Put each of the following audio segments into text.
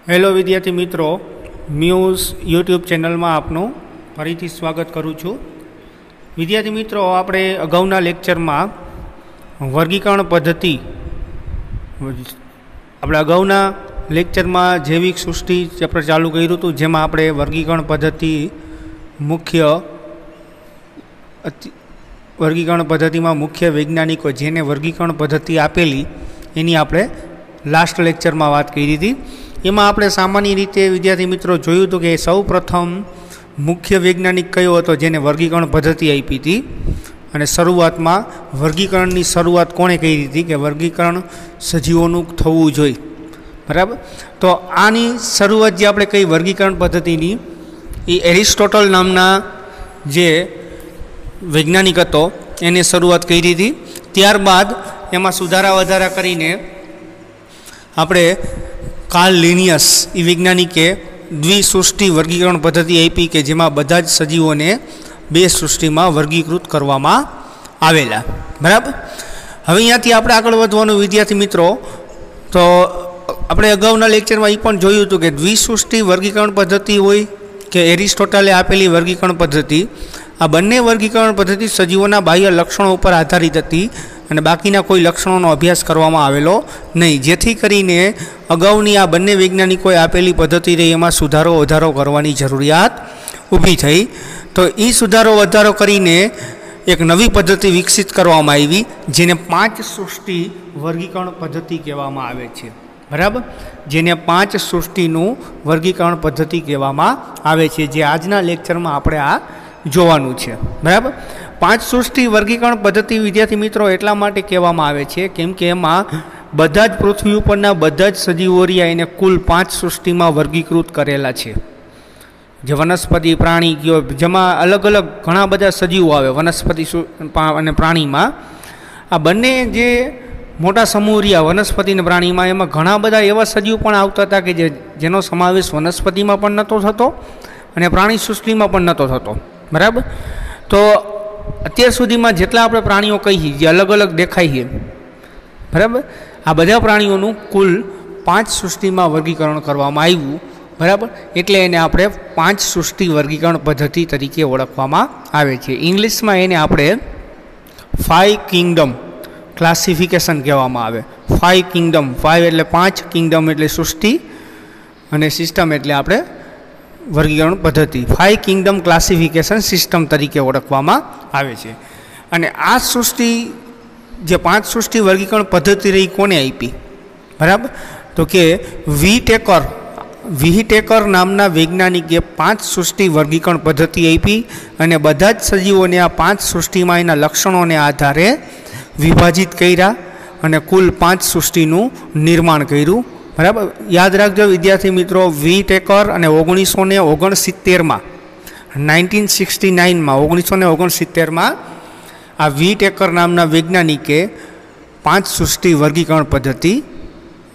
Hello विद्यार्थी मित्रों, muse YouTube channel में आपनु फरीथी स्वागत करूँ छूँ। विद्यार्थी मित्रों, आपणे अगाउना लेक्चर में वर्गीकरण पद्धति આપણે અગાઉના લેક્ચરમાં જૈવિક સૃષ્ટિ ચેપ્ટર ચાલુ કર્યું હતું, જેમાં આપણે વર્ગીકરણ પદ્ધતિ વર્ગીકરણ પદ્ધતિમાં મુખ્ય વૈજ્ઞાનિકો જેને વર્ગીકરણ પદ્ધતિ આપેલી એની આપણે લાસ્ટ લેક્ચરમાં વાત કરી હતી। એમાં આપણે સામાન્ય રીતે વિદ્યાર્થી મિત્રો જોયું હતું કે સૌ પ્રથમ મુખ્ય વૈજ્ઞાનિક કયો હતો જેને વર્ગીકરણ પદ્ધતિ આપી હતી, અને શરૂઆતમાં વર્ગીકરણની શરૂઆત કોણે કરી હતી કે વર્ગીકરણ સજીવોનું થવું જોઈએ, બરાબર। તો આની શરૂઆત જે આપણે કઈ વર્ગીકરણ પદ્ધતિની એ એરિસ્ટોટલ નામના જે વૈજ્ઞાનિક હતો એને શરૂઆત કરી હતી। ત્યારબાદ એમાં સુધારા વધારા કરીને આપણે કાર્લ લિનિયસ એ વૈજ્ઞાનિકે દ્વિસૃષ્ટિ વર્ગીકરણ પદ્ધતિ આપી કે જેમાં બધા જ સજીવોને બે સૃષ્ટિમાં વર્ગીકૃત કરવામાં આવેલા, બરાબર। હવે અહીંયાથી આપણે આગળ વધવાનું વિદ્યાર્થી મિત્રો, તો આપણે અગાઉના લેક્ચરમાં એ પણ જોયું હતું કે દ્વિસૃષ્ટિ વર્ગીકરણ પદ્ધતિ હોય કે એરિસ્ટોટલે આપેલી વર્ગીકરણ પદ્ધતિ, આ બંને વર્ગીકરણ પદ્ધતિ સજીવોના બાહ્ય લક્ષણો ઉપર આધારિત હતી અને બાકીના કોઈ લક્ષણોનો અભ્યાસ કરવામાં આવેલો નહીં, જેથી કરીને અગાઉની આ બંને વૈજ્ઞાનિકોએ આપેલી પદ્ધતિ રહી એમાં સુધારો વધારો કરવાની જરૂરિયાત ઊભી થઈ। તો એ સુધારો વધારો કરીને એક નવી પદ્ધતિ વિકસિત કરવામાં આવી જેને 5 સૃષ્ટિ વર્ગીકરણ પદ્ધતિ કહેવામાં આવે છે, બરાબર। જેને 5 સૃષ્ટિનું વર્ગીકરણ પદ્ધતિ કહેવામાં આવે છે, જે આજના લેક્ચરમાં આપણે આ જોવાનું છે, બરાબર। 5 સૃષ્ટિ વર્ગીકરણ પદ્ધતિ વિદ્યાર્થી મિત્રો એટલા માટે કહેવામાં આવે છે કેમ કે એમાં બધા જ પૃથ્વી ઉપરના બધા જ સજીવો રહ્યા એને કુલ 5 સૃષ્ટિમાં વર્ગીકૃત કરેલા છે। જે વનસ્પતિ પ્રાણી કયો જેમાં અલગ અલગ ઘણા બધા સજીવો આવે વનસ્પતિ અને પ્રાણીમાં, આ બંને જે મોટા સમૂહ રહ્યા વનસ્પતિ અને પ્રાણીમાં એમાં ઘણા બધા એવા સજીવ પણ આવતા હતા કે જેનો સમાવેશ વનસ્પતિમાં પણ નહોતો થતો અને પ્રાણી સૃષ્ટિમાં પણ નહોતો થતો, બરાબર। તો અત્યાર સુધીમાં જેટલા આપણે પ્રાણીઓ કહીએ જે અલગ અલગ દેખાય છે, બરાબર, આ બધા પ્રાણીઓનું કુલ 5 સૃષ્ટિમાં વર્ગીકરણ કરવામાં આવ્યું, બરાબર। એટલે એને આપણે 5 સૃષ્ટિ વર્ગીકરણ પદ્ધતિ તરીકે ઓળખવામાં આવે છે। ઇંગ્લિશમાં એને આપણે 5 કિંગડમ ક્લાસિફિકેશન કહેવામાં આવે। 5 કિંગડમ, 5 એટલે 5, કિંગડમ એટલે સૃષ્ટિ અને સિસ્ટમ એટલે આપણે વર્ગીકરણ પદ્ધતિ, 5 કિંગડમ ક્લાસિફિકેશન સિસ્ટમ તરીકે ઓળખવામાં આવે છે। અને આ સૃષ્ટિ જે 5 સૃષ્ટિ વર્ગીકરણ પદ્ધતિ રહી કોને આપી, બરાબર, તો કે વિહિટેકર નામના વૈજ્ઞાનિકે 5 સૃષ્ટિ વર્ગીકરણ પદ્ધતિ આપી અને બધા જ સજીવોને આ 5 સૃષ્ટિમાં એના લક્ષણોને આધારે વિભાજિત કર્યા અને કુલ 5 સૃષ્ટિનું નિર્માણ કર્યું, બરાબર। યાદ રાખજો વિદ્યાર્થી મિત્રો, વિહિટેકર અને 1969માં 1969માં આ વિહિટેકર નામના વૈજ્ઞાનિકે 5 સૃષ્ટિ વર્ગીકરણ પદ્ધતિ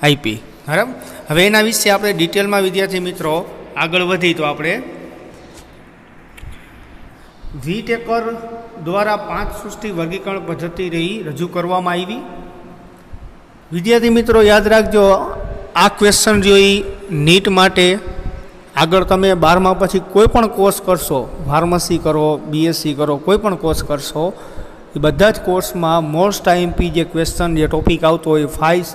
આપી, બરાબર। હવે એના વિશે આપણે ડિટેલમાં વિદ્યાર્થી મિત્રો આગળ વધી તો આપણે વિહિટેકર દ્વારા 5 સૃષ્ટિ વર્ગીકરણ પદ્ધતિ રજૂ કરવામાં આવી। વિદ્યાર્થી મિત્રો યાદ રાખજો, આ ક્વેશ્ચન જોઈ નીટ માટે આગળ તમે 12મા પછી કોઈ પણ કોર્સ કરશો, ફાર્મસી કરો, બીએસસી કરો, કોઈ પણ કોર્સ કરશો, એ બધા જ કોર્સમાં મોસ્ટ આઈએમપી જે ક્વેશ્ચન જે ટોપિક આવતો હોય 5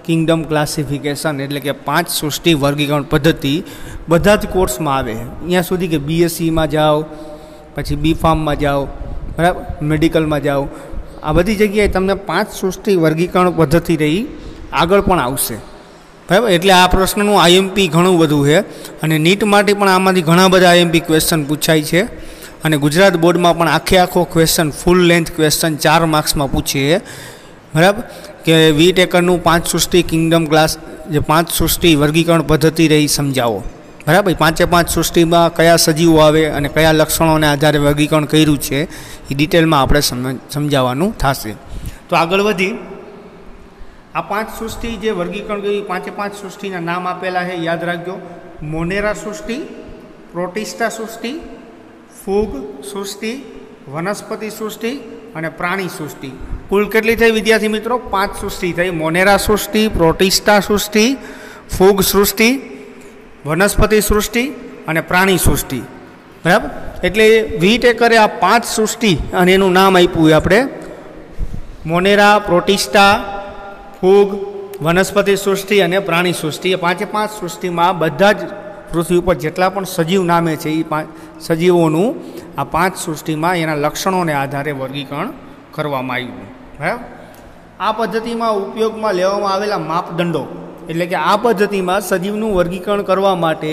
કિંગડમ ક્લાસિફિકેશન એટલે કે 5 સૃષ્ટિ વર્ગીકરણ પદ્ધતિ બધા જ કોર્સમાં આવે। અહીંયા સુધી કે બીએસસીમાં જાઓ, પછી બી ફાર્મમાં જાઓ, બરાબર, મેડિકલમાં જાઓ, આ બધી જગ્યાએ તમને 5 સૃષ્ટિ વર્ગીકરણ પદ્ધતિ રહી આગળ પણ આવશે, બરાબર। એટલે આ પ્રશ્નનું આઈએમપી ઘણું બધું છે અને નીટ માટે પણ આમાંથી ઘણા બધા આઈએમપી ક્વેશ્ચન પૂછાય છે અને ગુજરાત બોર્ડમાં પણ આખો ક્વેશ્ચન ફૂલ લેન્થ ક્વેશ્ચન 4 માર્ક્સમાં પૂછે, બરાબર, કે વિહિટેકરનું 5 સૃષ્ટિ કિંગડમ ક્લાસ જે 5 સૃષ્ટિ વર્ગીકરણ પદ્ધતિ રહી સમજાવો, બરાબર। 5 સૃષ્ટિમાં કયા સજીવો આવે અને કયા લક્ષણોને આધારે વર્ગીકરણ કર્યું છે એ ડિટેલમાં આપણે સમજાવવાનું થશે। તો આગળ વધી આ 5 સૃષ્ટિ જે વર્ગીકરણ કર્યું 5 સૃષ્ટિના નામ આપેલા છે, યાદ રાખજો, મોનેરા સૃષ્ટિ, પ્રોટિસ્ટા સૃષ્ટિ, ફૂગ સૃષ્ટિ, વનસ્પતિ સૃષ્ટિ અને પ્રાણી સૃષ્ટિ। કુલ કેટલી થઈ વિદ્યાર્થી મિત્રો? 5 સૃષ્ટિ થઈ। મોનેરા સૃષ્ટિ, પ્રોટિસ્ટા સૃષ્ટિ, ફૂગ સૃષ્ટિ, વનસ્પતિ સૃષ્ટિ અને પ્રાણી સૃષ્ટિ, બરાબર. એટલે વિટેકરે આ 5 સૃષ્ટિ અને એનું નામ આપ્યું આપણે મોનેરા, પ્રોટિસ્ટા, ફૂગ, વનસ્પતિ સૃષ્ટિ અને પ્રાણી સૃષ્ટિ. એ 5 સૃષ્ટિમાં બધા જ પૃથ્વી ઉપર જેટલા પણ સજીવ નામે છે એ સજીવોનું આ 5 સૃષ્ટિમાં એના લક્ષણોને આધારે વર્ગીકરણ કરવામાં આવ્યું, બરાબર. આ પદ્ધતિમાં ઉપયોગમાં લેવામાં આવેલા માપદંડો, એટલે કે આ પદ્ધતિમાં સજીવનું વર્ગીકરણ કરવા માટે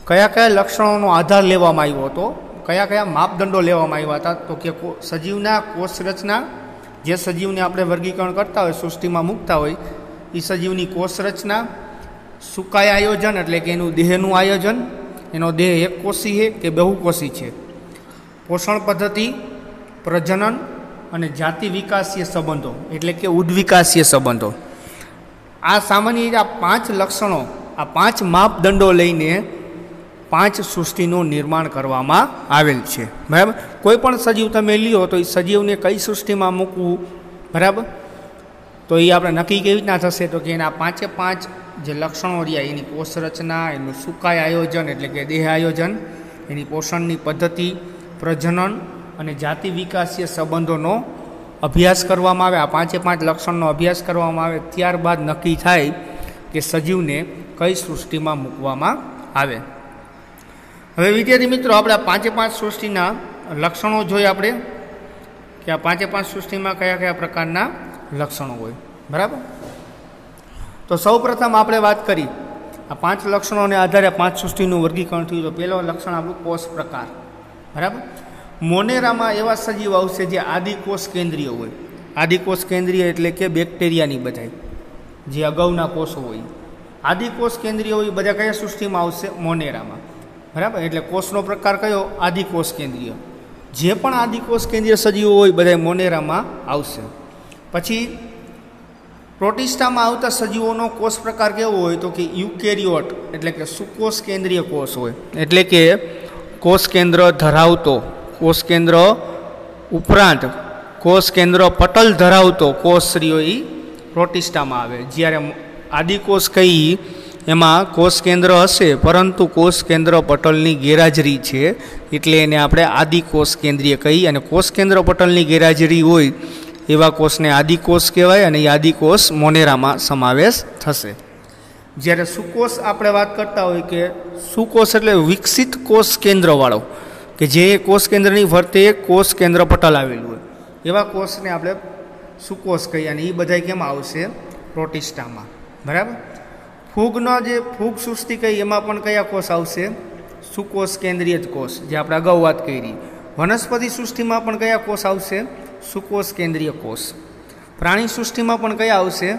કયા કયા લક્ષણોનો આધાર લેવામાં આવ્યો હતો, કયા કયા માપદંડો લેવામાં આવ્યા હતા, તો કે સજીવના કોષ રચના, જે સજીવને આપણે વર્ગીકરણ કરતા હોય, સૃષ્ટિમાં મૂકતા હોય એ સજીવની કોષ રચના, સુકાય આયોજન એટલે કે એનું દેહનું આયોજન, એનો દેહ એકકોષી છે કે બહુકોષી છે, પોષણ પદ્ધતિ, પ્રજનન અને જાતિ વિકાસીય સંબંધો એટલે કે ઉદ્વિકાસીય સંબંધો. આ સામાન્ય રીતે આ 5 લક્ષણો, આ 5 માપદંડો લઈને 5 સૃષ્ટિનું નિર્માણ કરવામાં આવેલ છે, બરાબર. કોઈ પણ સજીવ તમે લ્યો તો એ સજીવને કઈ સૃષ્ટિમાં મૂકવું, બરાબર, તો એ આપણે નક્કી કેવી રીતના થશે, તો કે એના 5 જે લક્ષણો રહ્યા એની કોષ રચના, એનું સુકાય આયોજન એટલે કે દેહ આયોજન, એની પોષણની પદ્ધતિ, પ્રજનન અને જાતિ વિકાસીય સંબંધોનો અભ્યાસ કરવામાં આવે. આ 5 લક્ષણનો અભ્યાસ કરવામાં આવે, ત્યારબાદ નક્કી થાય કે સજીવને કઈ સૃષ્ટિમાં મૂકવામાં આવે. હવે વિદ્યાર્થી મિત્રો, આપણે આ 5 સૃષ્ટિના લક્ષણો જોઈએ આપણે કે આ 5 સૃષ્ટિમાં કયા કયા પ્રકારના લક્ષણો હોય, બરાબર. તો સૌ પ્રથમ આપણે વાત કરી આ 5 લક્ષણોને આધારે 5 સૃષ્ટિનું વર્ગીકરણ થયું. તો પહેલો લક્ષણ આપણું કોષ પ્રકાર, બરાબર. મોનેરામાં એવા સજીવ આવશે જે આદિકોષ કેન્દ્રીય હોય. આદિકોષ કેન્દ્રીય એટલે કે બેક્ટેરિયાની બધાય જે અગાઉના કોષો હોય, આદિકોષ કેન્દ્રીય હોય, બધા કયા સૃષ્ટિમાં આવશે? મોનેરામાં, બરાબર. એટલે કોષનો પ્રકાર કયો? આદિકોષ કેન્દ્રીય. જે પણ આદિકોષ કેન્દ્રીય સજીવો હોય બધા મોનેરામાં આવશે. પછી પ્રોટિસ્ટામાં આવતા સજીવોનો કોષ પ્રકાર કેવો હોય? તો કે યુકેરિયોટ એટલે કે સુકોષ કેન્દ્રીય કોષ હોય, એટલે કે કોષ કેન્દ્ર ધરાવતો, કોષ કેન્દ્ર ઉપરાંત કોષ કેન્દ્ર પટલ ધરાવતો કોષ રહ્યો એ પ્રોટિસ્ટામાં આવે. જ્યારે આદિકોષ કઈ એમાં કોષ કેન્દ્ર હશે પરંતુ કોષ કેન્દ્ર પટલની ગેરહાજરી છે એટલે એને આપણે આદિકોષ કેન્દ્રીય કહી, અને કોષ કેન્દ્ર પટલની ગેરહાજરી હોય એવા કોષને આદિકોષ કહેવાય અને એ આદિકોષ મોનેરામાં સમાવેશ થશે. જ્યારે સુકોષ આપણે વાત કરતા હોય કે સુકોષ એટલે વિકસિત કોષ કેન્દ્રવાળો, કે જે કોષ કેન્દ્રની ફરતે કોષ કેન્દ્ર પટલ આવેલું હોય એવા કોષને આપણે સુકોષ કહીએ, અને એ બધા કેમાં આવશે? પ્રોટિસ્ટામાં, બરાબર. ફૂગનો જે ફૂગ સૃષ્ટિ કહી એમાં પણ કયા કોષ આવશે? સુકોષ કેન્દ્રીય કોષ, જે આપણે અગાઉ વાત કરી. વનસ્પતિ સૃષ્ટિમાં પણ કયા કોષ આવશે? સુકોષ કેન્દ્રીય કોષ. પ્રાણી સૃષ્ટિમાં પણ કયા આવશે?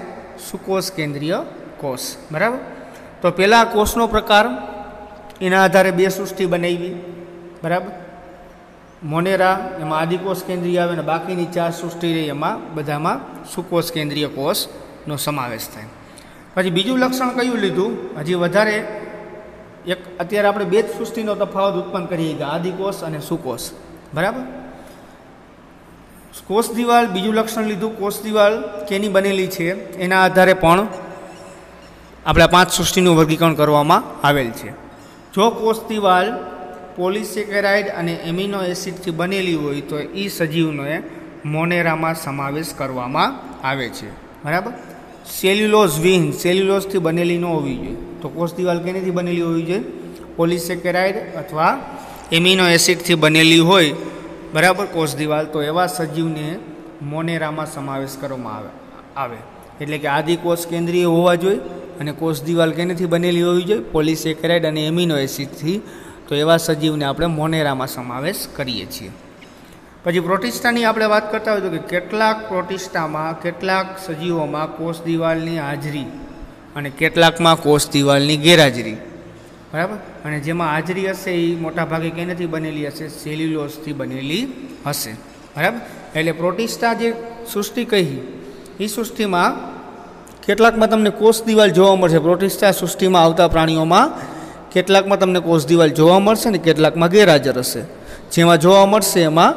સુકોષ કેન્દ્રીય કોષ, બરાબર. તો પહેલાં કોષનો પ્રકાર, એના આધારે 2 સૃષ્ટિ બનાવી, બરાબર. મોનેરા એમાં આદિકોષ કેન્દ્રીય આવે, અને બાકીની 4 સૃષ્ટિ રહી એમાં બધામાં સુકોષ કેન્દ્રીય કોષનો સમાવેશ થાય. પછી બીજું લક્ષણ કયું લીધું? હજી વધારે એક અત્યારે આપણે 2 જ સૃષ્ટિનો તફાવત ઉત્પન્ન કરીએ કે આદિકોષ અને સુકોષ, બરાબર. કોષ દિવાલ બીજું લક્ષણ લીધું. કોષ દિવાલ કેની બનેલી છે એના આધારે પણ આપણે 5 સૃષ્ટિનું વર્ગીકરણ કરવામાં આવેલ છે. જો કોષ દિવાલ પોલિસેકેરાઇડ અને એમિનો એસિડથી બનેલી હોય તો એ સજીવનો મોનેરામાં સમાવેશ કરવામાં આવે છે, બરાબર. સેલ્યુલોઝ વિહીન, સેલ્યુલોઝથી બનેલી ન હોવી જોઈએ. તો કોષ દિવાલ કેનેથી બનેલી હોવી જોઈએ? પોલિસેકેરાઇડ અથવા એમિનો એસિડથી બનેલી હોય, બરાબર, કોષ દિવાલ, તો એવા સજીવને મોનેરામાં સમાવેશ કરવામાં આવે. એટલે કે આદિકોષ કેન્દ્રીય હોવા જોઈએ અને કોષ દિવાલ કેનેથી બનેલી હોવી જોઈએ? પોલિસેકેરાઇડ અને એમિનો એસિડથી. તો એવા સજીવને આપણે મોનેરામાં સમાવેશ કરીએ છીએ. પછી પ્રોટિસ્ટાની આપણે વાત કરતા હોય તો કે કેટલાક પ્રોટિસ્ટામાં, કેટલાક સજીવોમાં કોષ દિવાલની હાજરી અને કેટલાકમાં કોષ દિવાલની ગેરહાજરી, બરાબર. અને જેમાં હાજરી હશે એ મોટાભાગે કેનેથી બનેલી હશે? સેલ્યુલોઝથી બનેલી હશે, બરાબર. એટલે પ્રોટિસ્ટા જે સૃષ્ટિ કહી એ સૃષ્ટિમાં કેટલાકમાં તમને કોષ દિવાલ જોવા મળશે. પ્રોટિસ્ટા સૃષ્ટિમાં આવતા પ્રાણીઓમાં કેટલાકમાં તમને કોષ દિવાલ જોવા મળશે ને કેટલાકમાં ગેરહાજર હશે. જેમાં જોવા મળશે એમાં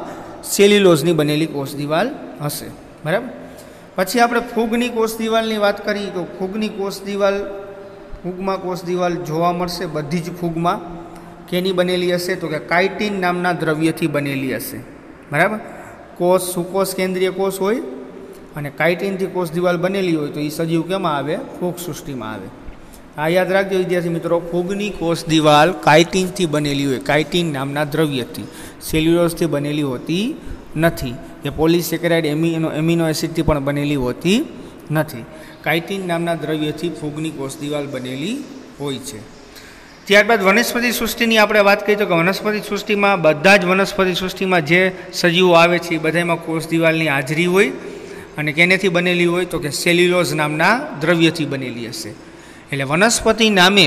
સેલ્યુલોઝની બનેલી કોષ દિવાલ હશે, બરાબર. પછી આપણે ફૂગની કોષ દિવાલની વાત કરીએ તો ફૂગની કોષ દિવાલ ફૂગમાં કોષ દિવાલ જોવા મળશે બધી જ ફૂગમાં. કેની બનેલી હશે? તો કે કાઇટિન નામના દ્રવ્યથી બનેલી હશે. બરાબર. કોષ સુકોષ કેન્દ્રીય કોષ હોય અને કાઇટિનથી કોષ દિવાલ બનેલી હોય તો એ સજીવ કેમાં આવે? ફૂગ સૃષ્ટિમાં આવે. આ યાદ રાખજો વિદ્યાર્થી મિત્રો, ફૂગની કોષ દિવાલ કાઇટિનથી બનેલી હોય, કાઇટિન નામના દ્રવ્યથી, સેલ્યુલોઝથી બનેલી હોતી નથી. એ પોલિસેકેરાઇડ એમિનો એસિડથી પણ બનેલી હોતી નથી. કાઇટિન નામના દ્રવ્યથી ફૂગની કોષ દિવાલ બનેલી હોય છે. ત્યારબાદ વનસ્પતિ સૃષ્ટિની આપણે વાત કરીએ તો કે વનસ્પતિ સૃષ્ટિમાં બધા જ વનસ્પતિ સૃષ્ટિમાં જે સજીવો આવે છે એ બધામાં કોષ દિવાલની હાજરી હોય અને કેનેથી બનેલી હોય? તો કે સેલ્યુલોઝ નામના દ્રવ્યથી બનેલી હશે. એટલે વનસ્પતિ નામે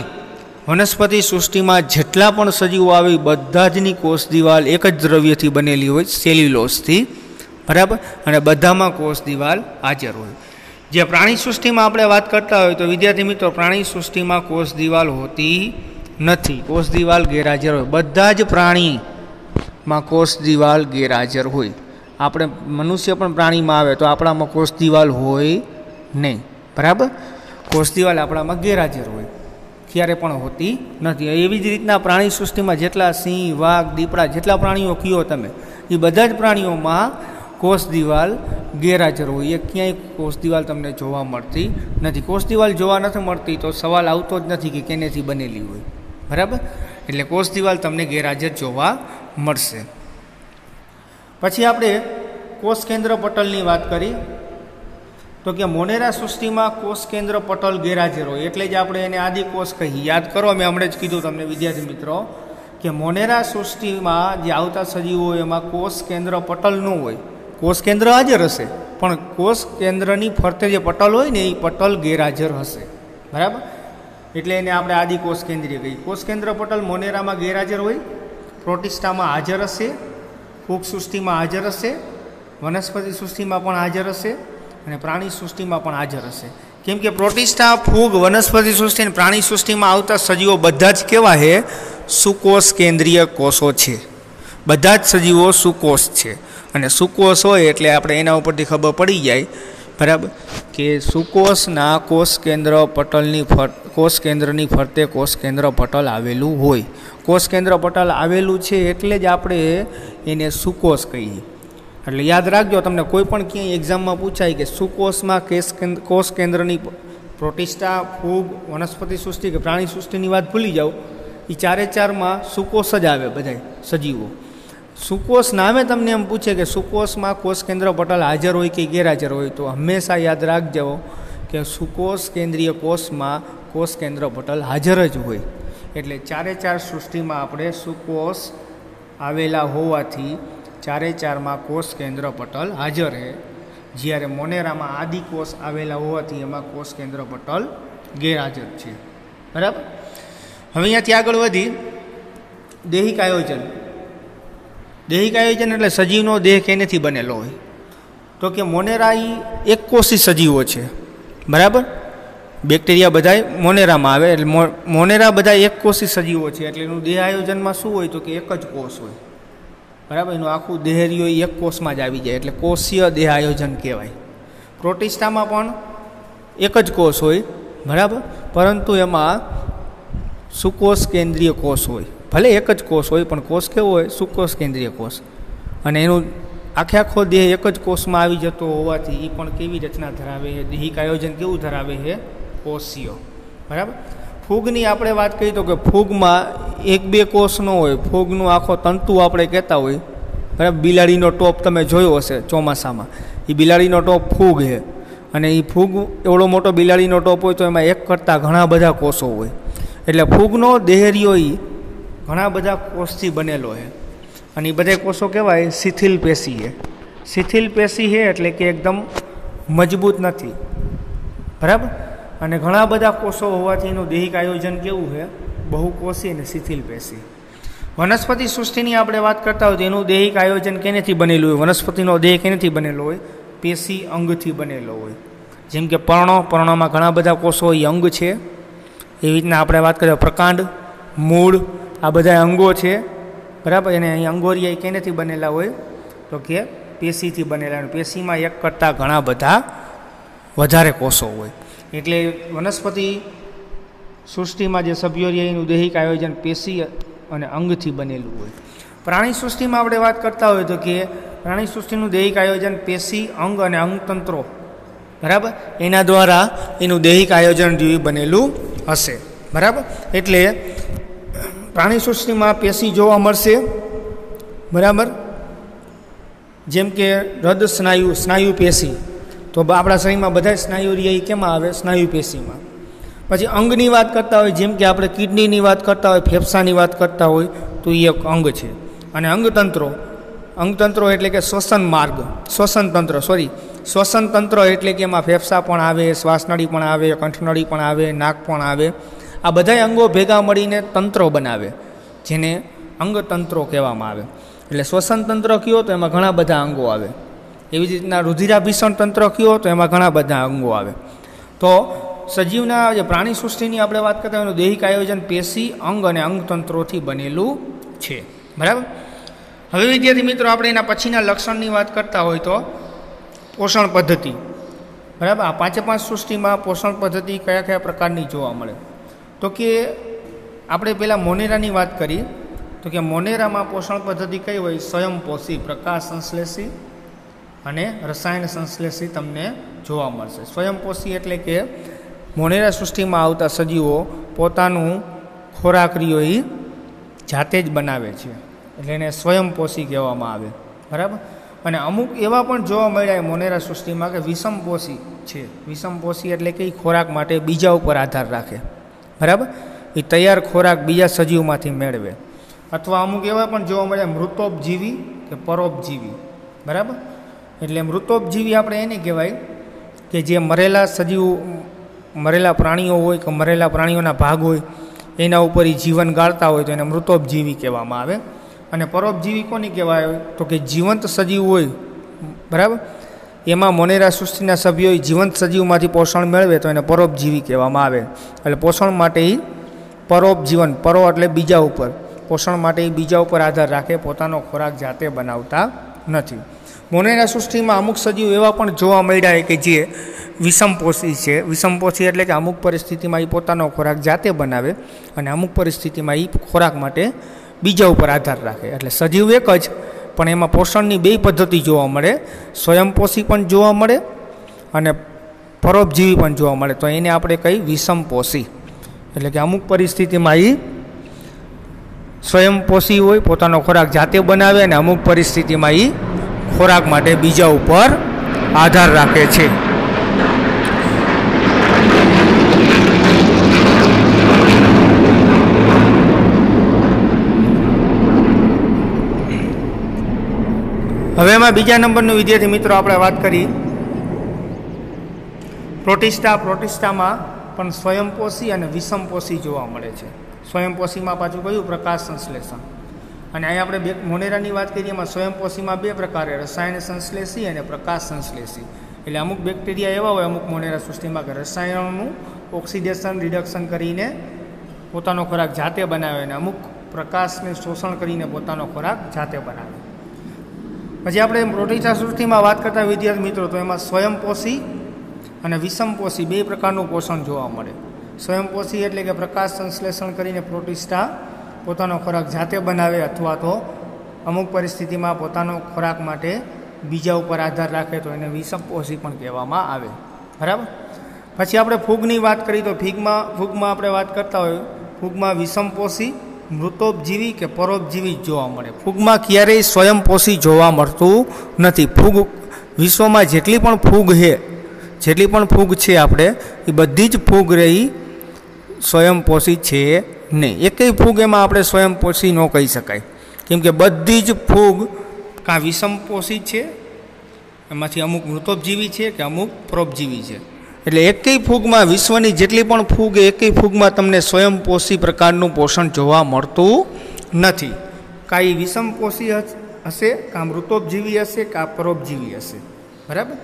વનસ્પતિ સૃષ્ટિમાં જેટલા પણ સજીવો આવે બધા જની કોષ દિવાલ એક જ દ્રવ્યથી બનેલી હોય, સેલ્યુલોઝથી. બરાબર. અને બધામાં કોષ દિવાલ હાજર હોય. જે પ્રાણી સૃષ્ટિમાં આપણે વાત કરતા હોય તો વિદ્યાર્થી મિત્રો, પ્રાણી સૃષ્ટિમાં કોષ દિવાલ હોતી નથી. કોષ દિવાલ ગેરહાજર હોય. બધા જ પ્રાણીમાં કોષ દિવાલ ગેરહાજર હોય. આપણે મનુષ્ય પણ પ્રાણીમાં આવે તો આપણામાં કોષ દિવાલ હોય નહીં. બરાબર. કોષ દિવાલ આપણામાં ગેરહાજર હોય, ક્યારે પણ હોતી નથી. એવી જ રીતના પ્રાણી સૃષ્ટિમાં જેટલા સિંહ, વાઘ, દીપડા, જેટલા પ્રાણીઓ કયો તમે, એ બધા જ પ્રાણીઓમાં કોષ દિવાલ ગેરહાજર હોય. એ ક્યાંય કોષ દિવાલ તમને જોવા મળતી નથી. કોષ દિવાલ જોવા નથી મળતી તો સવાલ આવતો જ નથી કે કેનેથી બનેલી હોય. બરાબર. એટલે કોષ દિવાલ તમને ગેરહાજર જોવા મળશે. પછી આપણે કોષ કેન્દ્ર પટલની વાત કરી તો કે મોનેરા સૃષ્ટિમાં કોષ કેન્દ્ર પટલ ગેરહાજર હોય એટલે જ આપણે એને આદિકોષ કહીએ. યાદ કરો, મેં હમણાં જ કીધું તમને વિદ્યાર્થી મિત્રો કે મોનેરા સૃષ્ટિમાં જે આવતા સજીવો હોય એમાં કોષ કેન્દ્ર પટલ ન હોય. કોષ કેન્દ્ર હાજર હશે પણ કોષ કેન્દ્રની ફરતે જે પટલ હોય ને એ પટલ ગેરહાજર હશે. બરાબર. એટલે એને આપણે આદિકોષ કેન્દ્રીય કહીએ. કોષ કેન્દ્ર પટલ મોનેરામાં ગેરહાજર હોય, પ્રોટિસ્ટામાં હાજર હશે, ફૂગ સૃષ્ટિમાં હાજર હશે, વનસ્પતિ સૃષ્ટિમાં પણ હાજર હશે અને પ્રાણી સૃષ્ટિમાં પણ હાજર હશે. કેમ કે પ્રોટિસ્ટા, ફૂગ, વનસ્પતિ સૃષ્ટિ અને પ્રાણી સૃષ્ટિમાં આવતા સજીવો બધા જ કેવા છે? સુકોષ કેન્દ્રીય કોષો છે. બધા જ સજીવો સુકોષ છે. અને સુકોષ હોય એટલે આપણે એના ઉપરથી ખબર પડી જાય. બરાબર. કે સુકોષના કોષ કેન્દ્ર પટલની કોષ કેન્દ્રની ફરતે કોષ કેન્દ્ર પટલ આવેલું હોય. કોષ કેન્દ્ર પટલ આવેલું છે એટલે જ આપણે એને સુકોષ કહીએ. એટલે યાદ રાખજો, તમને કોઈ પણ ક્યાંય એક્ઝામમાં પૂછાય કે સુકોષમાં કોષ કેન્દ્રની પ્રોટિસ્ટા, ફૂગ, વનસ્પતિ સૃષ્ટિ કે પ્રાણી સૃષ્ટિની વાત ભૂલી જાઓ, એ ચારે ચારમાં સુકોષ જ આવે બધા સજીવો. સુકોષ નામે તમને એમ પૂછે કે સુકોષમાં કોષ કેન્દ્ર પટલ હાજર હોય કે ગેરહાજર હોય તો હંમેશા યાદ રાખજો કે સુકોષ કેન્દ્રીય કોષમાં કોષ કેન્દ્ર પટલ હાજર જ હોય. એટલે ચારે ચાર સૃષ્ટિમાં આપણે સુકોષ આવેલા હોવાથી ચારે ચારમાં કોષ કેન્દ્ર પટલ હાજર છે. જ્યારે મોનેરામાં આદિકોષ આવેલા હોવાથી એમાં કોષ કેન્દ્ર પટલ ગેરહાજર છે. બરાબર. હવે અહીંયાથી આગળ વધી દૈહિક આયોજન. દૈહિક આયોજન એટલે સજીવનો દેહ કેનેથી બનેલો હોય? તો કે મોનેરા એ એક કોષી સજીવો છે. બરાબર. બેક્ટેરિયા બધા મોનેરામાં આવે એટલે મોનેરા બધા એક કોષી સજીવો છે એટલે એનું દેહ આયોજનમાં શું હોય? તો કે એક જ કોષ હોય. બરાબર. એનું આખું દેહરીઓ એક કોષમાં જ આવી જાય એટલે કોષીય દેહ આયોજન કહેવાય. પ્રોટિસ્ટામાં પણ એક જ કોષ હોય. બરાબર. પરંતુ એમાં સુકોષ કેન્દ્રીય કોષ હોય. ભલે એક જ કોષ હોય પણ કોષ કેવો હોય? સુકોષ કેન્દ્રીય કોષ. અને એનું આખો દેહ એક જ કોષમાં આવી જતો હોવાથી એ પણ કેવી રચના ધરાવે છે? દૈહિક આયોજન કેવું ધરાવે છે? કોષીય. બરાબર. ફૂગની આપણે વાત કરીએ તો કે ફૂગમાં એક બે કોષ ન હોય. ફૂગનું આખો તંતુ આપણે કહેતા હોય. બરાબર. બિલાડીનો ટોપ તમે જોયો હશે ચોમાસામાં, એ બિલાડીનો ટોપ ફૂગ છે. અને એ ફૂગ એવડો મોટો બિલાડીનો ટોપ હોય તો એમાં એક કરતાં ઘણા બધા કોષો હોય. એટલે ફૂગનો દેહરીઓ એ ઘણા બધા કોષથી બનેલો છે. અને એ બધા કોષો કહેવાય શિથિલ પેશી છે. શિથિલ પેશી છે એટલે કે એકદમ મજબૂત નથી. બરાબર. અને ઘણા બધા કોષો હોવાથી એનું દૈહિક આયોજન કેવું છે? બહુકોષી અને શિથિલ પેશી. વનસ્પતિ સૃષ્ટિની આપણે વાત કરતા હોય તો એનું દૈહિક આયોજન કેનેથી બનેલું હોય? વનસ્પતિનો દેહ કેનેથી બનેલો હોય? પેશી અંગથી બનેલો હોય. જેમ કે પર્ણોમાં ઘણા બધા કોષો એ અંગ છે. એવી રીતના આપણે વાત કરીએ પ્રકાંડ, મૂળ, આ બધા અંગો છે. બરાબર. એને અહીં અંગોરિયા કેનેથી બનેલા હોય? તો કે પેશીથી બનેલા. પેશીમાં એક કરતાં ઘણા બધા વધારે કોષો હોય. એટલે વનસ્પતિ સૃષ્ટિમાં જે સભ્યો રહે એનું દૈહિક આયોજન પેશી અને અંગથી બનેલું હોય. પ્રાણી સૃષ્ટિમાં આપણે વાત કરતા હોય તો કે પ્રાણી સૃષ્ટિનું દૈહિક આયોજન પેશી, અંગ અને અંગતંત્રો, બરાબર, એના દ્વારા એનું દૈહિક આયોજન જેવું બનેલું હશે. બરાબર, એટલે પ્રાણી સૃષ્ટિમાં પેશી જોવા મળશે. બરાબર, જેમ કે હૃદ સ્નાયુ પેશી, તો આપણા શરીરમાં બધા સ્નાયુ રહે એ કેમાં આવે? સ્નાયુ પેશીમાં. પછી અંગની વાત કરતા હોય, જેમ કે આપણે કિડનીની વાત કરતા હોય, ફેફસાની વાત કરતા હોય, તો એ એક અંગ છે. અને અંગતંત્રો એટલે કે શ્વસન તંત્ર એટલે કે એમાં ફેફસા પણ આવે, શ્વાસનળી પણ આવે, કંઠનળી પણ આવે, નાક પણ આવે. આ બધા અંગો ભેગા મળીને તંત્રો બનાવે, જેને અંગતંત્રો કહેવામાં આવે. એટલે શ્વસન તંત્ર કયો તો એમાં ઘણા બધા અંગો આવે. એવી જ રીતના રુધિરાભિસરણ તંત્ર કયો તો એમાં ઘણા બધા અંગો આવે. તો સજીવના જે પ્રાણી સૃષ્ટિની આપણે વાત કરતા હોય એનું દૈહિક આયોજન પેશી, અંગ અને અંગતંત્રોથી બનેલું છે. બરાબર, હવે વિદ્યાર્થી મિત્રો આપણે એના પછીના લક્ષણની વાત કરતા હોય તો પોષણ પદ્ધતિ. બરાબર, આ 5 સૃષ્ટિમાં પોષણ પદ્ધતિ કયા કયા પ્રકારની જોવા મળે? તો કે આપણે પહેલાં મોનેરાની વાત કરી તો કે મોનેરામાં પોષણ પદ્ધતિ કઈ હોય? સ્વયંપોષી, પ્રકાશ સંશ્લેષી અને રસાયણ સંશ્લેષી તમને જોવા મળશે. સ્વયંપોષી એટલે કે મોનેરા સૃષ્ટિમાં આવતા સજીવો પોતાનું ખોરાક એ જાતે જ બનાવે છે, એટલે એને સ્વયંપોષી કહેવામાં આવે. બરાબર, અને અમુક એવા પણ જોવા મળ્યા મોનેરા સૃષ્ટિમાં કે વિષમપોષી છે. વિષમપોષી એટલે કે ખોરાક માટે બીજા ઉપર આધાર રાખે. બરાબર, એ તૈયાર ખોરાક બીજા સજીવમાંથી મેળવે. અથવા અમુક એવા પણ જોવા મળ્યા મૃતોપજીવી કે પરોપજીવી. બરાબર, એટલે મૃતોપજીવી આપણે એને કહેવાય કે જે મરેલા પ્રાણીઓ હોય કે મરેલા પ્રાણીઓના ભાગ હોય એના ઉપર એ જીવન ગાળતા હોય તો એને મૃતોપજીવી કહેવામાં આવે. અને પરોપજીવી કોને કહેવાય? તો કે જીવંત સજીવ હોય, બરાબર, એમાં મોનેરા સૃષ્ટિના સભ્યોએ જીવંત સજીવમાંથી પોષણ મેળવે તો એને પરોપજીવી કહેવામાં આવે. એટલે પોષણ માટે એ પરોપજીવન, પરો એટલે બીજા ઉપર, પોષણ માટે એ બીજા ઉપર આધાર રાખે, પોતાનો ખોરાક જાતે બનાવતા નથી. મોનેરા સૃષ્ટિમાં અમુક સજીવ એવા પણ જોવા મળ્યા કે જે વિષમપોષી છે. વિષમપોષી એટલે કે અમુક પરિસ્થિતિમાં એ પોતાનો ખોરાક જાતે બનાવે અને અમુક પરિસ્થિતિમાં એ ખોરાક માટે બીજા ઉપર આધાર રાખે. એટલે સજીવ એક જ, પણ એમાં પોષણની 2 પદ્ધતિ જોવા મળે. સ્વયંપોષી પણ જોવા મળે અને પરોપજીવી પણ જોવા મળે. તો એને આપણે કઈ? વિષમપોષી. એટલે કે અમુક પરિસ્થિતિમાં એ સ્વયંપોષી હોય, પોતાનો ખોરાક જાતે બનાવે અને અમુક પરિસ્થિતિમાં એ ખોરાક માટે બીજા ઉપર આધાર રાખે છે. હવે એમાં બીજા નંબરનું વિદ્યાર્થી મિત્રો આપણે વાત કરી પ્રોટિસ્ટા. પ્રોટિસ્ટામાં પણ સ્વયંપોષી અને વિષમપોષી જોવા મળે છે. સ્વયંપોષીમાં પાછું કયું? પ્રકાશ સંશ્લેષણ. અને અહીં આપણે મોનેરાની વાત કરીએ એમાં સ્વયંપોષીમાં 2 પ્રકારે, રસાયણ સંશ્લેષી અને પ્રકાશ સંશ્લેષી. એટલે અમુક બેક્ટેરિયા એવા હોય અમુક મોનેરા સૃષ્ટિમાં કે રસાયણોનું ઓક્સિડેશન રિડક્શન કરીને પોતાનો ખોરાક જાતે બનાવે અને અમુક પ્રકાશને શોષણ કરીને પોતાનો ખોરાક જાતે બનાવે. પછી આપણે પ્રોટિસ્ટા સૃષ્ટિમાં વાત કરતા વિદ્યાર્થી મિત્રો તો એમાં સ્વયંપોષી અને વિષમપોષી 2 પ્રકારનું પોષણ જોવા મળે. સ્વયંપોષી એટલે કે પ્રકાશ સંશ્લેષણ કરીને પ્રોટિસ્ટા પોતાનો ખોરાક જાતે બનાવે અથવા તો અમુક પરિસ્થિતિમાં પોતાનો ખોરાક માટે બીજા ઉપર આધાર રાખે તો એને વિષમપોષી પણ કહેવામાં આવે. બરાબર, પછી આપણે ફૂગની વાત કરીએ તો ફૂગમાં આપણે વાત કરતા હોય, ફૂગમાં વિષમપોષી, મૃતોપજીવી કે પરોપજીવી જોવા મળે. ફૂગમાં ક્યારેય સ્વયંપોષી જોવા મળતું નથી. ફૂગ વિશ્વમાં જેટલી પણ ફૂગ છે આપણે એ બધી જ ફૂગ રહી સ્વયંપોષી છે નહીં. એકેય ફૂગ એમાં આપણે સ્વયંપોષી ન કહી શકાય, કેમ કે બધી જ ફૂગ કાં વિષમપોષી છે, એમાંથી અમુક મૃતોપજીવી છે કે અમુક પરોપજીવી છે. એટલે એકેય ફૂગમાં, વિશ્વની જેટલી પણ ફૂગ એકેય ફૂગમાં તમને સ્વયંપોષી પ્રકારનું પોષણ જોવા મળતું નથી. કાં એ વિષમપોષી હશે, કાં મૃતોપજીવી હશે, કાં પરોપજીવી હશે. બરાબર,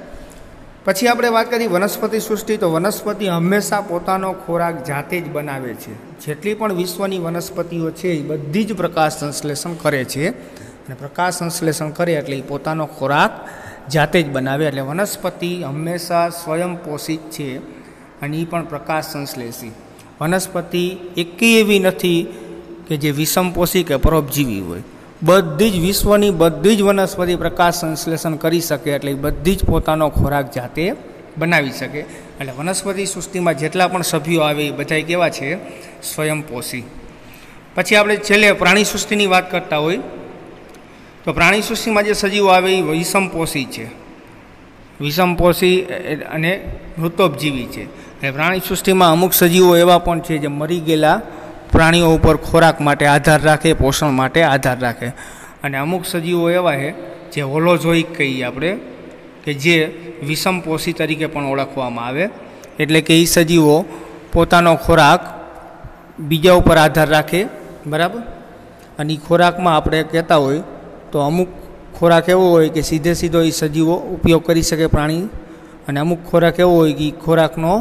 પછી આપણે વાત કરીએ વનસ્પતિ સૃષ્ટિ તો વનસ્પતિ હંમેશા પોતાનો ખોરાક જાતે જ બનાવે છે. જેટલી પણ વિશ્વની વનસ્પતિઓ છે એ બધી જ પ્રકાશ સંશ્લેષણ કરે છે અને પ્રકાશ સંશ્લેષણ કરે એટલે એ પોતાનો ખોરાક જાતે જ બનાવે. એટલે વનસ્પતિ હંમેશા સ્વયંપોષિત છે અને એ પણ પ્રકાશ સંશ્લેષી. વનસ્પતિ એકેય એવી નથી કે જે વિષમપોષી કે પરોપજીવી હોય. બધી જ વિશ્વની બધી જ વનસ્પતિ પ્રકાશ સંશ્લેષણ કરી શકે, એટલે બધી જ પોતાનો ખોરાક જાતે બનાવી શકે. એટલે વનસ્પતિ સૃષ્ટિમાં જેટલા પણ સભ્યો આવે એ બધા કેવા છે? સ્વયંપોષી. પછી આપણે છેલ્લે પ્રાણી સૃષ્ટિની વાત કરતા હોય તો પ્રાણી સૃષ્ટિમાં જે સજીવો આવે એ વિષમપોષી છે. વિષમપોષી અને મૃતોપજીવી છે. એટલે પ્રાણી સૃષ્ટિમાં અમુક સજીવો એવા પણ છે જે મરી ગયેલા પ્રાણીઓ ઉપર ખોરાક માટે આધાર રાખે, પોષણ માટે આધાર રાખે. અને અમુક સજીવો એવા છે જે હોલોઝોઇક કહીએ આપણે, કે જે વિષમપોષી તરીકે પણ ઓળખવામાં આવે. એટલે કે એ સજીવો પોતાનો ખોરાક બીજા ઉપર આધાર રાખે, બરાબર. અને એ ખોરાકમાં આપણે કહેતા હોય તો અમુક ખોરાક એવો હોય કે સીધો એ સજીવો ઉપયોગ કરી શકે પ્રાણી, અને અમુક ખોરાક એવો હોય કે ખોરાકનો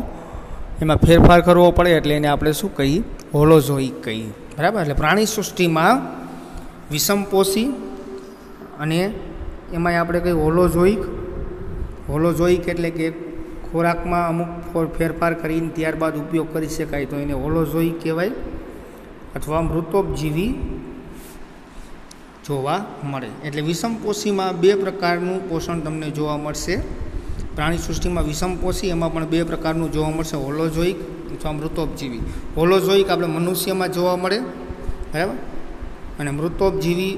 એમાં ફેરફાર કરવો પડે, એટલે એને આપણે શું કહીએ? હોલોઝોઇક કહીએ, બરાબર. એટલે પ્રાણી સૃષ્ટિમાં વિષમપોષી અને એમાંય આપણે કહીએ હોલોઝોઇક એટલે કે ખોરાકમાં અમુક ફેરફાર કરીને ત્યારબાદ ઉપયોગ કરી શકાય તો એને હોલોઝોઇક કહેવાય, અથવા મૃતોપજીવી જોવા મળે. એટલે વિષમપોષીમાં બે પ્રકારનું પોષણ તમને જોવા મળશે. પ્રાણી સૃષ્ટિમાં વિષમપોષી એમાં પણ બે પ્રકારનું જોવા મળશે, હોલોઝોઇક અથવા મૃતોપજીવી. હોલોઝોઇક આપણે મનુષ્યમાં જોવા મળે, બરાબર. અને મૃતોપજીવી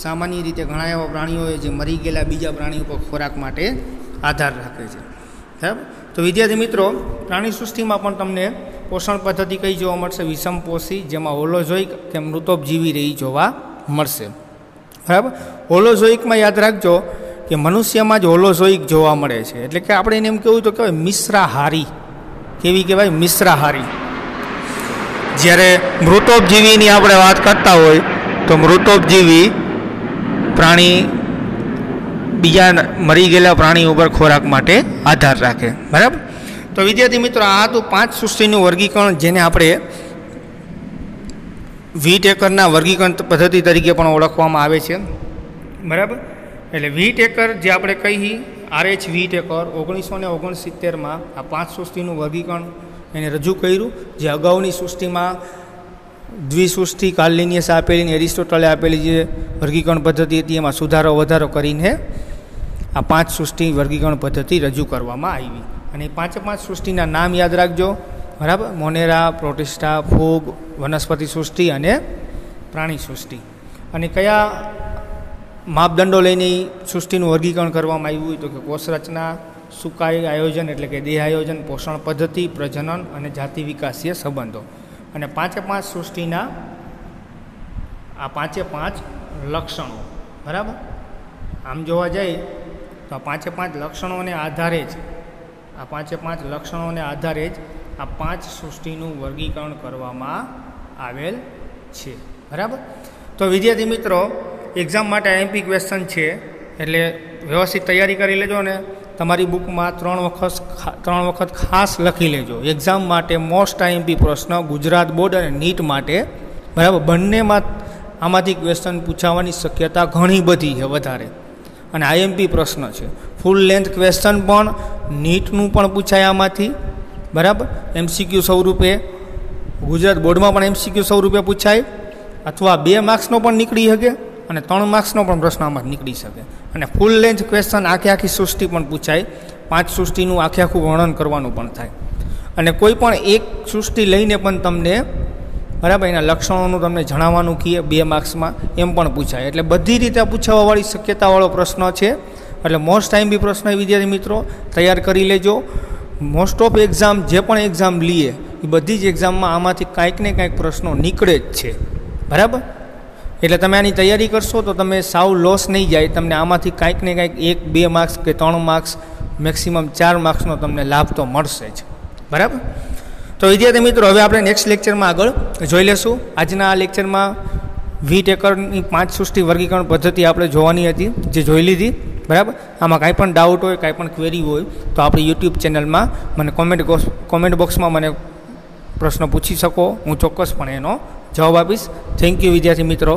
સામાન્ય રીતે ઘણા એવા પ્રાણીઓ જે મરી ગયેલા બીજા પ્રાણીઓ પર ખોરાક માટે આધાર રાખે છે, બરાબર. તો વિદ્યાર્થી મિત્રો, પ્રાણી સૃષ્ટિમાં પણ તમને પોષણ પદ્ધતિ કઈ જોવા મળશે? વિષમપોષી, જેમાં હોલોઝોઇક કે મૃતોપજીવી રહી જોવા મળશે, બરાબર. હોલોઝોઇકમાં યાદ રાખજો કે મનુષ્યમાં જ હોલોઝોઇક જોવા મળે છે. એટલે કે આપણે એને એમ કહેવું તો કહેવાય મિશ્રાહારી. કેવી કહેવાય? મિશ્રાહારી. જ્યારે મૃતોપજીવીની આપણે વાત કરતા હોય તો મૃતોપજીવી પ્રાણી બીજા મરી ગયેલા પ્રાણી ઉપર ખોરાક માટે આધાર રાખે, બરાબર. તો વિદ્યાર્થી મિત્રો, આ તો 5 સૃષ્ટિનું વર્ગીકરણ, જેને આપણે વીટેકરના વર્ગીકરણ પદ્ધતિ તરીકે પણ ઓળખવામાં આવે છે, બરાબર. એટલે વીટેકર જે આપણે કહીએ, RH વીટેકર 1969માં આ 5 સૃષ્ટિનું વર્ગીકરણ એને રજૂ કર્યું. જે અગાઉની સૃષ્ટિમાં દ્વિસૃષ્ટિ કાર્લિનિયસ આપેલી, એરિસ્ટોટલે આપેલી જે વર્ગીકરણ પદ્ધતિ હતી એમાં સુધારો વધારો કરીને આ 5 સૃષ્ટિ વર્ગીકરણ પદ્ધતિ રજૂ કરવામાં આવી. અને 5 સૃષ્ટિના નામ યાદ રાખજો, બરાબર. મોનેરા, પ્રોટિસ્ટા, ફૂગ, વનસ્પતિ સૃષ્ટિ અને પ્રાણી સૃષ્ટિ. અને કયા માપદંડો લઈને સૃષ્ટિનું વર્ગીકરણ કરવામાં આવ્યું હોય તો કે કોષરચના, સુકાઈ આયોજન એટલે કે દેહ આયોજન, પોષણ પદ્ધતિ, પ્રજનન અને જાતિ વિકાસીય સંબંધો. અને 5 સૃષ્ટિના આ 5 લક્ષણો, બરાબર. આમ જોવા જાય તો આ 5 લક્ષણોને આધારે જ આ 5 લક્ષણોને આધારે જ આ 5 સૃષ્ટિનું વર્ગીકરણ કરવામાં આવેલ છે, બરાબર. તો વિદ્યાર્થી મિત્રો, એક્ઝામ માટે આઈએમપી ક્વેશ્ચન છે, એટલે વ્યવસ્થિત તૈયારી કરી લેજો. અને તમારી બુકમાં 3 વખત ખાસ લખી લેજો. એક્ઝામ માટે મોસ્ટ આઈએમપી પ્રશ્ન ગુજરાત બોર્ડ અને નીટ માટે, બરાબર, બંનેમાં આમાંથી ક્વેશ્ચન પૂછાવાની શક્યતા ઘણી બધી છે, વધારે. અને આઈએમપી પ્રશ્ન છે. ફૂલ લેન્થ ક્વેશ્ચન પણ નીટનું પણ પૂછાય આમાંથી, બરાબર. MCQ સ્વરૂપે ગુજરાત બોર્ડમાં પણ MCQ સ્વરૂપે પૂછાય, અથવા 2 માર્ક્સનો પણ નીકળી શકે અને 3 માર્ક્સનો પણ પ્રશ્ન આમાં નીકળી શકે. અને ફૂલ લેન્થ ક્વેશ્ચન આખી સૃષ્ટિ પણ પૂછાય, 5 સૃષ્ટિનું આખું વર્ણન કરવાનું પણ થાય. અને કોઈ પણ એક સૃષ્ટિ લઈને પણ તમને, બરાબર, એના લક્ષણોનું તમને જણાવવાનું કહીએ 2 માર્ક્સમાં, એમ પણ પૂછાય. એટલે બધી રીતે પૂછાવાવાળી શક્યતાવાળો પ્રશ્ન છે. એટલે મોસ્ટ આઈએમપી પ્રશ્ન વિદ્યાર્થી મિત્રો તૈયાર કરી લેજો. મોસ્ટ ઓફ એક્ઝામ, જે પણ એક્ઝામ લઈએ એ બધી જ એક્ઝામમાં આમાંથી કાંઈક ને કાંઈક પ્રશ્નો નીકળે જ છે, બરાબર. એટલે તમે આની તૈયારી કરશો તો તમે સાવ લોસ નહીં જાય. તમને આમાંથી કાંઈક ને કાંઈક 1-2 માર્ક્સ કે 3 માર્ક્સ, મેક્સિમમ 4 માર્ક્સનો તમને લાભ તો મળશે જ, બરાબર. તો વિદ્યાર્થી મિત્રો, હવે આપણે નેક્સ્ટ લેક્ચરમાં આગળ જોઈ લેશું. આજના આ લેક્ચરમાં વીટેકરની 5 સૃષ્ટિ વર્ગીકરણ પદ્ધતિ આપણે જોવાની હતી, જે જોઈ લીધી, બરાબર. આમાં કાંઈ પણ ડાઉટ હોય, કાંઈ પણ ક્વેરી હોય તો આપણી યુટ્યુબ ચેનલમાં મને કોમેન્ટ બોક્સમાં મને પ્રશ્ન પૂછી શકો. હું ચોક્કસપણે એનો જવાબ આપીશ. થેન્ક યુ વિદ્યાર્થી મિત્રો.